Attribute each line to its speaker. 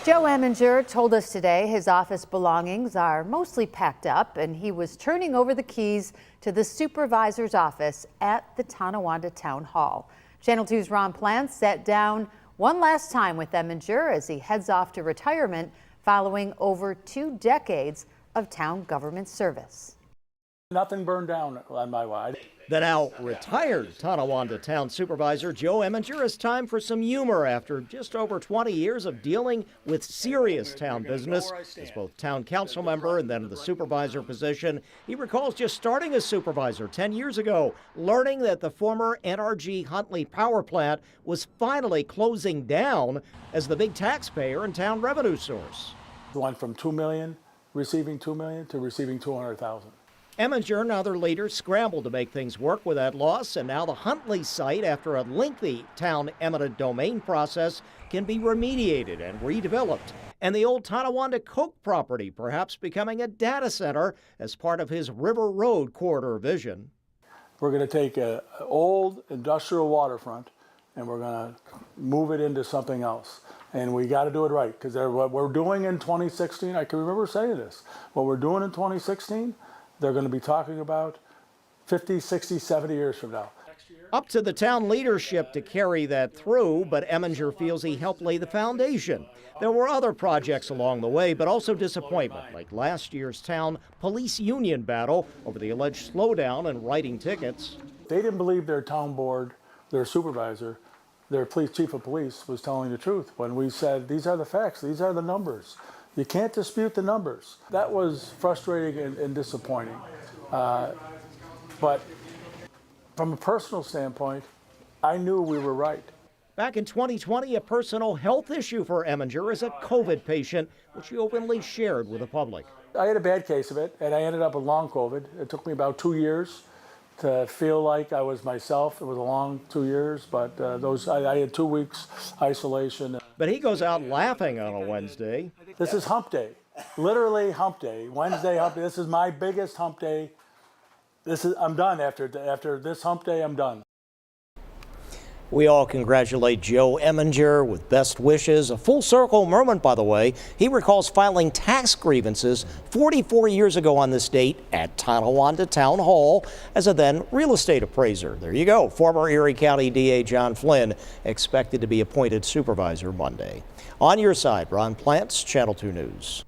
Speaker 1: Joe Emminger told us today his office belongings are mostly packed up and he was turning over the keys to the supervisor's office at the Tonawanda Town Hall. Channel 2's Ron Plants sat down one last time with Emminger as he heads off to retirement following over 2 decades of town government service.
Speaker 2: Nothing burned down on my watch.
Speaker 3: The now retired Tonawanda Town Supervisor Joe Emminger has time for some humor after just over 20 years of dealing with serious town business. As both town council member and then the supervisor position, he recalls just starting as supervisor 10 years ago, learning that the former NRG Huntley power plant was finally closing down as the big taxpayer and town revenue source.
Speaker 2: Went from $2 million, receiving $2 million, to receiving $200,000.
Speaker 3: Emminger and other leaders scrambled to make things work with that loss, and now the Huntley site, after a lengthy town eminent domain process, can be remediated and redeveloped. And the old Tonawanda Coke property perhaps becoming a data center as part of his River Road corridor vision.
Speaker 2: We're going to take an old industrial waterfront and we're going to move it into something else. And we got to do it right, because what we're doing in 2016, I can remember saying this, what we're doing in 2016, they're going to be talking about 50, 60, 70 years from now.
Speaker 3: Up to the town leadership to carry that through, but Emminger feels he helped lay the foundation. There were other projects along the way, but also disappointment, like last year's town police union battle over the alleged slowdown in writing tickets.
Speaker 2: They didn't believe their town board, their supervisor, their chief of police was telling the truth when we said, these are the facts, these are the numbers. You can't dispute the numbers. That was frustrating and disappointing. But from a personal standpoint, I knew we were right.
Speaker 3: Back in 2020, a personal health issue for Emminger as a COVID patient, which he openly shared with the public.
Speaker 2: I had a bad case of it, and I ended up with long COVID. It took me about 2 years to feel like I was myself. It was a long 2 years, but I had 2 weeks isolation.
Speaker 3: But he goes out laughing on a Wednesday.
Speaker 2: This is hump day, literally hump day. Wednesday hump day. This is my biggest hump day. I'm done after this hump day. I'm done.
Speaker 3: We all congratulate Joe Emminger with best wishes. A full circle moment, by the way. He recalls filing tax grievances 44 years ago on this date at Tonawanda Town Hall as a then real estate appraiser. There you go. Former Erie County DA John Flynn expected to be appointed supervisor Monday. On your side, Ron Plants, Channel 2 News.